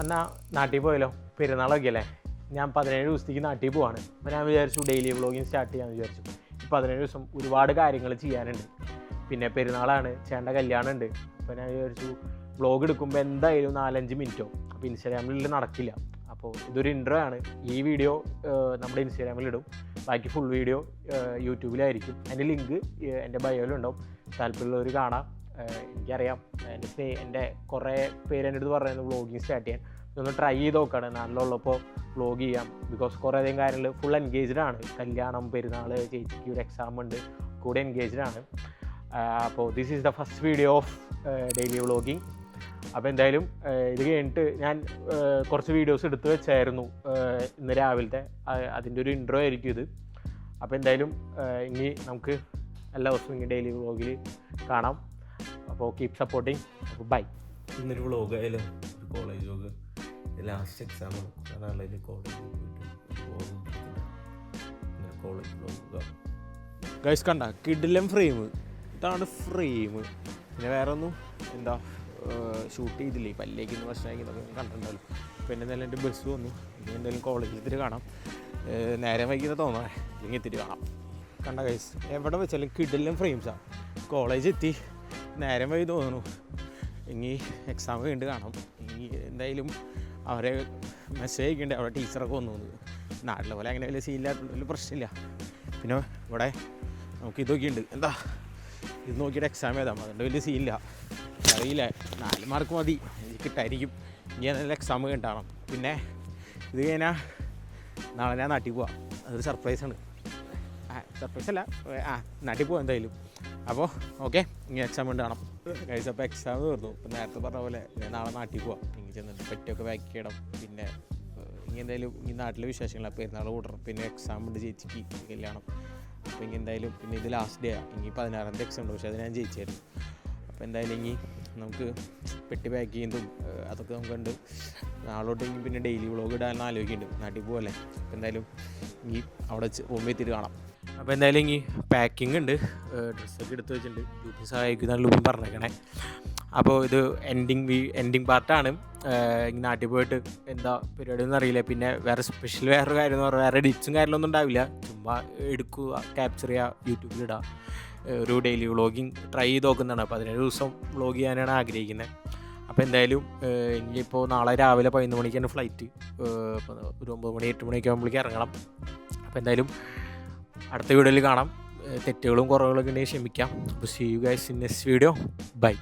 എന്നാൽ നാട്ടിൽ പോയല്ലോ, പെരുന്നാളൊക്കെ അല്ലേ. ഞാൻ 17 ദിവസത്തേക്ക് നാട്ടിൽ പോവാണ്. അപ്പോൾ ഞാൻ വിചാരിച്ചു ഡെയിലി വ്ളോഗിങ് സ്റ്റാർട്ട് ചെയ്യാമെന്ന് വിചാരിച്ചു. 17 ദിവസം ഒരുപാട് കാര്യങ്ങൾ ചെയ്യാനുണ്ട്. പിന്നെ പെരുന്നാളാണ്, ചേട്ടൻ്റെ കല്യാണം ഉണ്ട്. അപ്പോൾ ഞാൻ വിചാരിച്ചു വ്ളോഗ് എടുക്കുമ്പോൾ എന്തായാലും 4-5 മിനിറ്റോ. അപ്പോൾ ഇൻസ്റ്റാഗ്രാമിൽ നടക്കില്ല. അപ്പോൾ ഇതൊരു ഇൻട്രോ ആണ്. ഈ വീഡിയോ നമ്മുടെ ഇൻസ്റ്റാഗ്രാമിലിടും, ബാക്കി ഫുൾ വീഡിയോ യൂട്യൂബിലായിരിക്കും. അതിൻ്റെ ലിങ്ക് എൻ്റെ ബയോയിലുണ്ടാവും. താല്പര്യമുള്ളവർ കാണാം. എനിക്കറിയാം എൻ്റെ കുറേ പേര് എൻ്റെ അടുത്ത് പറയുന്നത് വ്ളോഗിങ് സ്റ്റാർട്ട് ചെയ്യാൻ. ഇതൊന്ന് ട്രൈ ചെയ്ത് നോക്കുകയാണ്. നാട്ടിലുള്ളപ്പോൾ വ്ളോഗ് ചെയ്യാം. ബിക്കോസ് കുറേ അധികം കാര്യങ്ങൾ ഫുൾ എൻഗേജ്ഡ് ആണ്. കല്യാണം, പെരുന്നാൾ, ചേച്ചിക്ക് ഒരു എക്സാം ഉണ്ട്, കൂടെ എൻഗേജ്ഡ് ആണ്. അപ്പോൾ this is the first video of daily vlogging. അപ്പോൾ എന്തായാലും ഇത് കഴിഞ്ഞിട്ട് ഞാൻ കുറച്ച് വീഡിയോസ് എടുത്ത് വെച്ചായിരുന്നു ഇന്ന് രാവിലത്തെ. അതിൻ്റെ ഒരു ഇൻട്രോ ആയിരിക്കും ഇത്. അപ്പോൾ എന്തായാലും ഇനി നമുക്ക് എല്ലാ ദിവസവും ഇനി ഡെയിലി വ്ളോഗിൽ കാണാം. അപ്പോൾ കീപ് സപ്പോർട്ടിങ്. അപ്പോൾ ബൈ. ഇന്നൊരു വ്ളോഗ് ആയാലും ഒരു കോളേജ് വ്ളോഗ്. ലാസ്റ്റ് എക്സാമാണ്, അതാണ് കോളേജിൽ പോയിട്ട് കോളേജ് വ്ളോഗ്. ഗൈസ് കണ്ട കിടിലം ഫ്രെയിം, ഇതാണ് ഫ്രെയിം. പിന്നെ വേറെ ഒന്നും എന്താ ഷൂട്ട് ചെയ്തില്ലേ, പല്ലേക്ക് ഇന്ന് പ്രശ്നമാക്കി എന്നൊക്കെ കണ്ടിട്ടുണ്ടല്ലോ. പിന്നെ എന്തായാലും എൻ്റെ ബസ് വന്നു. ഇനി എന്തായാലും കോളേജിൽ എത്തിയിട്ട് കാണാം. നേരം വൈകിട്ട് തോന്നാം, ഇല്ലെങ്കിൽ എത്തിയിട്ട് കാണാം. കണ്ട ഗൈസ്, എവിടെ വെച്ചാലും കിടിലം ഫ്രെയിംസാണ്. കോളേജ് എത്തി, നേരം വൈകി തോന്നുന്നു. ഇനി എക്സാം കഴിഞ്ഞിട്ട് കാണാം. ഇനി എന്തായാലും അവരെ മെസ്സേജ് അയക്കേണ്ടത്, അവിടെ ടീച്ചറൊക്കെ വന്നു. നാട്ടിലെ പോലെ അങ്ങനെ വലിയ സീനില്ലാത്ത വലിയ പ്രശ്നമില്ല. പിന്നെ ഇവിടെ നമുക്ക് ഇതൊക്കെ ഉണ്ട്, എന്താ ഇത് നോക്കിയിട്ട് എക്സാം എഴുതാം. അതുകൊണ്ട് വലിയ സീനില്ല. അറിയില്ല, 4 മാർക്ക് മതി എനിക്ക് കിട്ടായിരിക്കും. ഇനി നല്ല എക്സാം കഴിഞ്ഞിട്ടാണ്. പിന്നെ ഇത് കഴിഞ്ഞാൽ നാളെ ഞാൻ നാട്ടിൽ പോവാം. അതൊരു സർപ്രൈസാണ്. സർപ്രൈസല്ല, നാട്ടിൽ പോവാം എന്തായാലും. അപ്പോൾ ഓക്കെ, ഇനി എക്സാം കൊണ്ട് കാണാം ഗൈസ്. അപ്പോൾ എക്സാം തീർന്നു. ഇപ്പം നേരത്തെ പറഞ്ഞ പോലെ ഞാൻ നാളെ നാട്ടിൽ പോവാം. ഇനി ചെന്നിട്ട് പറ്റിയൊക്കെ പാക്ക് ചെയ്യണം. പിന്നെ ഇനി എന്തായാലും ഈ നാട്ടിലെ വിശേഷങ്ങളാണ്. പെരുന്നാൾ കൂട്ടണം, പിന്നെ എക്സാം ഉണ്ട്, ചേച്ചിക്ക് കല്യാണം. അപ്പോൾ ഇനി എന്തായാലും പിന്നെ ഇത് ലാസ്റ്റ് ഡേ ആണ്. ഇനി 16ാം എക്സാം ഉണ്ട്, പക്ഷേ അത് ഞാൻ ജയിച്ചായിരുന്നു. അപ്പോൾ എന്തായാലും ഇനി നമുക്ക് പെട്ടി പാക്ക് ചെയ്യുന്നതും അതൊക്കെ നമുക്കുണ്ട്. നാളോട്ട് ഇനി പിന്നെ ഡെയിലി വ്ളോഗ് ഇടാൻ ആലോചിക്കുന്നുണ്ട്. നാട്ടിൽ പോകല്ലേ. അപ്പോൾ എന്തായാലും ഇനി അവിടെ റൂമിൽ എത്തിയിട്ട് കാണാം. അപ്പോൾ എന്തായാലും ഇനി പാക്കിംഗ് ഉണ്ട്, ഡ്രസ്സൊക്കെ എടുത്ത് വെച്ചിട്ടുണ്ട്. ഗ്രൂപ്പിൽ സഹായിക്കുന്ന ലൂപ്പും പറഞ്ഞേക്കണേ. അപ്പോൾ ഇത് എൻഡിങ് പാർട്ടാണ്. നാട്ടിൽ പോയിട്ട് എന്താ പരിപാടിയൊന്നും അറിയില്ല. പിന്നെ വേറൊരു കാര്യം എന്ന് പറഞ്ഞാൽ വേറെ എഡിറ്റ്സും കാര്യങ്ങളൊന്നും ഉണ്ടാവില്ല. ചുമ്മാ എടുക്കുക, ക്യാപ്ചർ ചെയ്യുക, യൂട്യൂബിലിടുക. ഒരു ഡെയിലി വ്ളോഗിങ് ട്രൈ ചെയ്ത് നോക്കുന്നതാണ്. 17 ദിവസം വ്ളോഗ് ചെയ്യാനാണ് ആഗ്രഹിക്കുന്നത്. അപ്പോൾ എന്തായാലും ഇനിയിപ്പോൾ നാളെ രാവിലെ 11 മണിക്കാണ് ഫ്ലൈറ്റ്. ഒരു 9 മണി 8 മണിയൊക്കെ ആകുമ്പോഴേക്കും ഇറങ്ങണം. അപ്പോൾ എന്തായാലും അടുത്ത വീഡിയോയിൽ കാണാം. തെറ്റുകളും കുറവുകളൊക്കെ ഉണ്ടെങ്കിൽ ക്ഷമിക്കാം. അപ്പോൾ see you guys in next video. By.